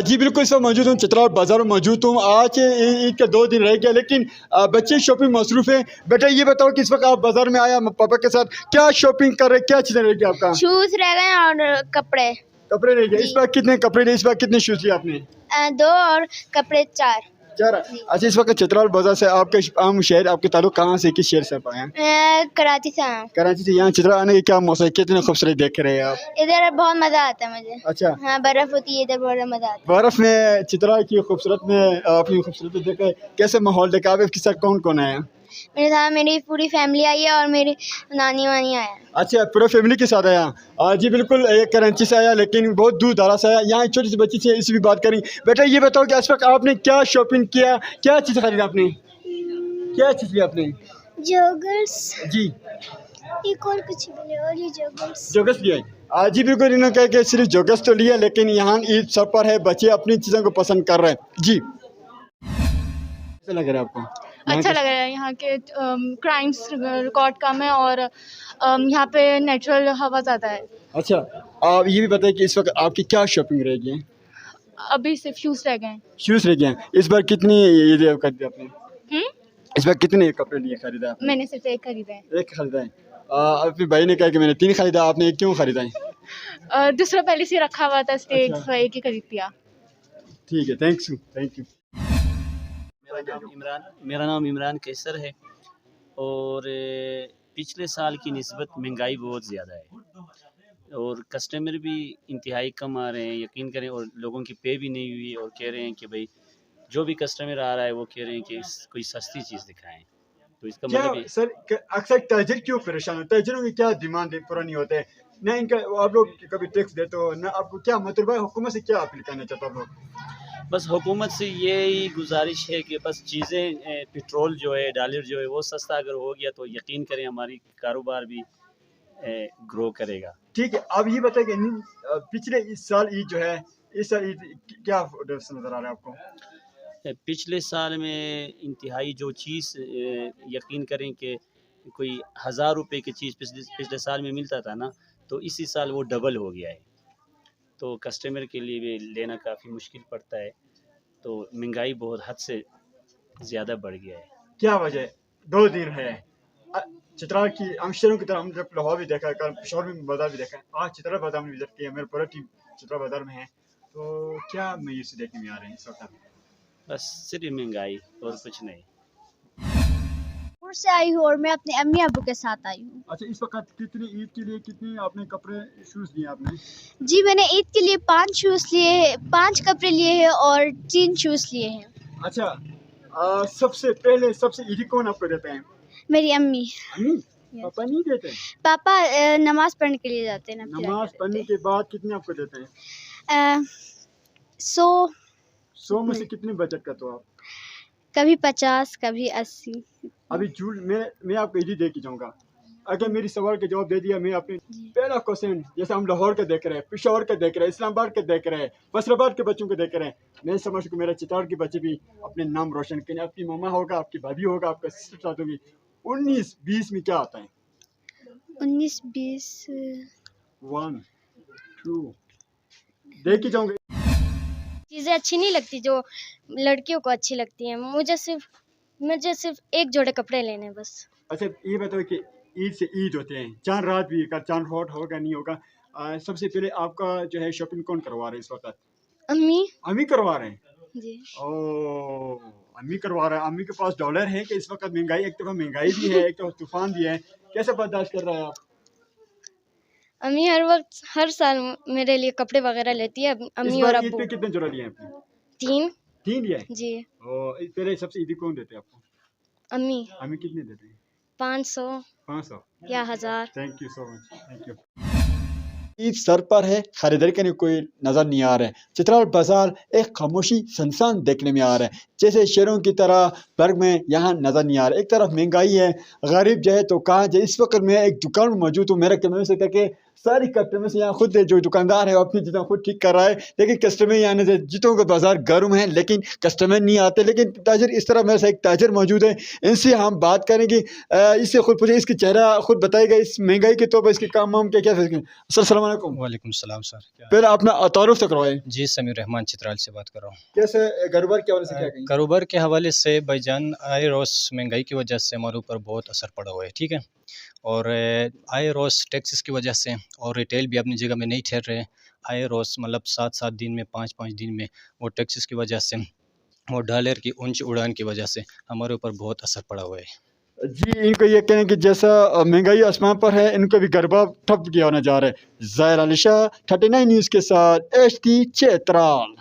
जी बिल्कुल, इस वक्त मौजूद हूँ चित्राल बाजार में मौजूद हूँ। आज ईद के 2 दिन रह गया, लेकिन बच्चे शॉपिंग मसरूफ हैं। बेटा ये बताओ कि इस वक्त आप बाजार में आया पापा के साथ, क्या शॉपिंग कर रहे, क्या चीज़ें रह गई आपका? शूज रह गए और कपड़े कपड़े रह गए। इस जी। बार कितने कपड़े लिए, इस बार कितने शूज लिए आपने? 2 और कपड़े 4। 4। अच्छा, इस वक्त चित्राल बाजार से आपके आम शहर, आपके ताल्लुक कहाँ से, किस शहर से आप आए हैं? मैं कराची से आया हूँ। कराची से। यहाँ चित्राल आने के क्या मौसम है, कितने खूबसूरत देख रहे हैं आप? इधर बहुत मजा आता है मुझे। अच्छा, हाँ, बर्फ होती है इधर, बड़ा मजा आता बर्फ में चित्राल की खूबसूरत में अपनी खूबसूरती देख के कैसे माहौल देखा आप? इसके साथ कौन कौन आया? है। मेरे साथ मेरी पूरी फैमिली आई है और मेरी नानी वानी आया है। अच्छा, पूरा फैमिली के साथ आया? जी बिल्कुल, एक कराची से आया लेकिन बहुत दूर दराज से आया। यहाँ एक छोटी सी बच्ची से इससे भी बात करी। बेटा ये बताओ कि इस वक्त आपने क्या शॉपिंग किया, क्या चीज़ खरीदा आपने, क्या चीज़ लिया आपने? जोगर्स, जी, एक और कुछ मिले और ये जोगर्स। जोगस लिया है। जी बिल्कुल, इन्होंने कहा कि सिर्फ जोगस तो लिया, लेकिन यहाँ ईद सब पर है, बच्चे अपनी चीज़ों को पसंद कर रहे हैं। जी, कैसा लग रहा है आपको? अच्छा लग रहा है। यहाँ के क्राइम्स रिकॉर्ड कम है और यहाँ पे नेचुरल हवा ज़्यादा है। अच्छा, आप ये भी बताइए कि इस वक्त आपकी क्या शॉपिंग रह गई है? अभी सिर्फ शूज़ रह गए हैं। शूज़ रह गए हैं। इस बार कितनी ये खरीदे आपने? हम्म? इस बार कितने कपड़े लिए, खरीदा आपने? मैंने सिर्फ एक खरीदा है। एक खरीदा है। अपने भाई ने कहा कि मैंने 3 खरीदा, आपने एक क्यों खरीदा है? दूसरा पहले से रखा हुआ था स्टेज, अच्छा। तो एक ही खरीद लिया। ठीक है, थैंक यू। मेरा नाम इमरान कैसर है और पिछले साल की निस्बत महंगाई बहुत ज़्यादा है और कस्टमर भी इंतहाई कम आ रहे हैं, यकीन करें, और लोगों की पे भी नहीं हुई और कह रहे हैं कि भाई जो भी कस्टमर आ रहा है वो कह रहे हैं कि कोई सस्ती चीज़ दिखाएं। तो इसका क्या मतलब ये सर, अक्सर ताजिर क्यों परेशान होते हैं? ताजिरों की क्या डिमांड है, पूरा नहीं होते हैं ना? इनका आप लोग कभी टैक्स देते हो ना? आपको क्या मतलब है, हुकूमत से क्या अपील करना चाहते हो आप लोग? बस हुकूमत से यही गुजारिश है कि बस चीज़ें पेट्रोल जो है, डॉलर जो है वो सस्ता अगर हो गया तो यकीन करें हमारी कारोबार भी ग्रो करेगा। ठीक है, आप ये बताइए कि पिछले इस साल ईद जो है, इस साल ईद क्या डिफरेंस नजर आ रहा है आपको? पिछले साल में इंतहाई जो चीज़ यकीन करें कि कोई 1000 रुपये की चीज़ पिछले साल में मिलता था ना, तो इसी साल वो डबल हो गया है। तो कस्टमर के लिए भी लेना काफ़ी मुश्किल पड़ता है। तो महंगाई बहुत हद से ज़्यादा बढ़ गया है। क्या वजह है? 2 दिन है। चित्राल की हम शहरों की तरह, हम जब लाहौर भी देखा है, कल पेशावर में बाजार भी देखा है, आज चित्राल बाजार में विजिट किया, मेरा पूरा टीम चित्राल बाजार में है। तो क्या मायूसी देखने में आ रहे हैं इस वक्त? बस सिर्फ महंगाई और कुछ नहीं। से आई हूँ और मैं अपने अम्मी अब्बू के साथ आई हूँ। अच्छा, इस वक्त कितनी ईद के लिए कितने आपने कपड़े शूज़ लिए आपने? जी, मैंने ईद के लिए 5 शूज़ लिए, 5 कपड़े लिए हैं और 3 शूज़ लिए हैं। अच्छा, सबसे पहले सबसे ईदी कौन आपको देते हैं? मेरी अम्मी। अम्मी? पापा नहीं देते? पापा नमाज पढ़ने के लिए जाते हैं। नमाज पढ़ने के बाद कितने आपको देते हैं? 100 में से कितने बचत करते हो आप? कभी 50, कभी 80। अभी झूठ मैं आपको ईदी दे के जाऊँगा। अगर मेरी सवाल का जवाब दे दिया, मैं अपने पहला क्वेश्चन, जैसे हम लाहौर का देख रहे हैं, पेशावर का देख रहे हैं, इस्लामाबाद का देख रहे हैं, फैसलाबाद के बच्चों को देख रहे हैं, मैं समझ को मेरा चित्तौड़ के बच्चे भी अपने नाम रोशन करें। आपकी मम्मा होगा, आपकी भाभी होगा, आपका सिस्टर साथ होगी। 19-20 में क्या आता है? 19-20 1 2 देख के जाऊँगा। चीज़ें अच्छी नहीं लगती जो लड़कियों को अच्छी लगती हैं। मुझे सिर्फ एक जोड़े कपड़े लेने हैं बस। अच्छा, ये बताओ कि ईद से ईद होते हैं, चांद रात भी, का चांद हॉट होगा नहीं होगा, सबसे पहले आपका जो है शॉपिंग कौन करवा रहे हैं इस वक्त? अम्मी करवा रहे हैं। जी। ओ, अम्मी करवा रहा है। अम्मी के पास डॉलर है कि इस वक्त महंगाई, एक तरफ महंगाई भी है, एक तरफ तूफान भी है, कैसे बर्दाश्त कर रहा है आप? अम्मी हर साल मेरे लिए कपड़े वगैरह लेती है। इस अम्मी बार और ईद अब्बू। पे कितने जोड़ा लिए हैं आपने? 3। 3 लिया है। जी। और पहले सबसे ईदी कौन देते हैं आपको? अम्मी। अम्मी कितने देते हैं? 500 500 या 1000। Thank you so much, thank you. Eid sir पर है, खरीदारी करने कोई नज़र नहीं आ रहा है। चित्राल बाजार एक खामोशी संसान देखने में आ रहा है, जैसे शहरों की तरह बर्ग में यहाँ नज़र नहीं आ रहा है। एक तरफ महंगाई है, गरीब जो है तो कहाँ जाए। इस वक्त मैं एक दुकान में मौजूद हूँ, मेरा कहना है कि ساری کسٹمر سے یہاں خود جو دکاندار ہے وہ اپنی چیزیں خود ٹھیک کر رہا ہے، لیکن کسٹمر یہاں سے جتوں کا بازار گرم ہے لیکن کسٹمر نہیں آتے. لیکن تاجر اس طرح میرے سے ایک تاجر موجود ہے، ان سے ہم بات کریں گے. اس سے خود پوچھیں، اس کی چہرہ خود بتائے گا اس مہنگائی کے طور پر اس کے کام وام کیا سر. السلام علیکم. وعلیکم السلام سر. پہلے اپنا تعارف سے کروائیں. جی سمیر رحمان چترال سے بات کر رہا ہوں. کیسے کاروبار کے حوالے سے کیا کہیں؟ کاروبار کے حوالے سے بھائی جان آئے روز مہنگائی کی وجہ سے ہمارے اوپر بہت اثر پڑا ہوا ہے، ٹھیک ہے. اور آئے روز ٹیکسز کی وجہ سے اور ریٹیل بھی اپنی جگہ میں نہیں ٹھہر رہے. آئے روز مطلب 7 دن میں 5 دن میں وہ ٹیکسز کی وجہ سے اور ڈالر کی اونچی اڑان کی وجہ سے ہمارے اوپر بہت اثر پڑا ہوا ہے. جی ان کو یہ کہیں کہ جیسا مہنگائی آسمان پر ہے، ان کو بھی گربا ٹھپ کیا ہونا جا رہا ہے. ظاہر علی شاہ 39 نیوز کے ساتھ HD چترال.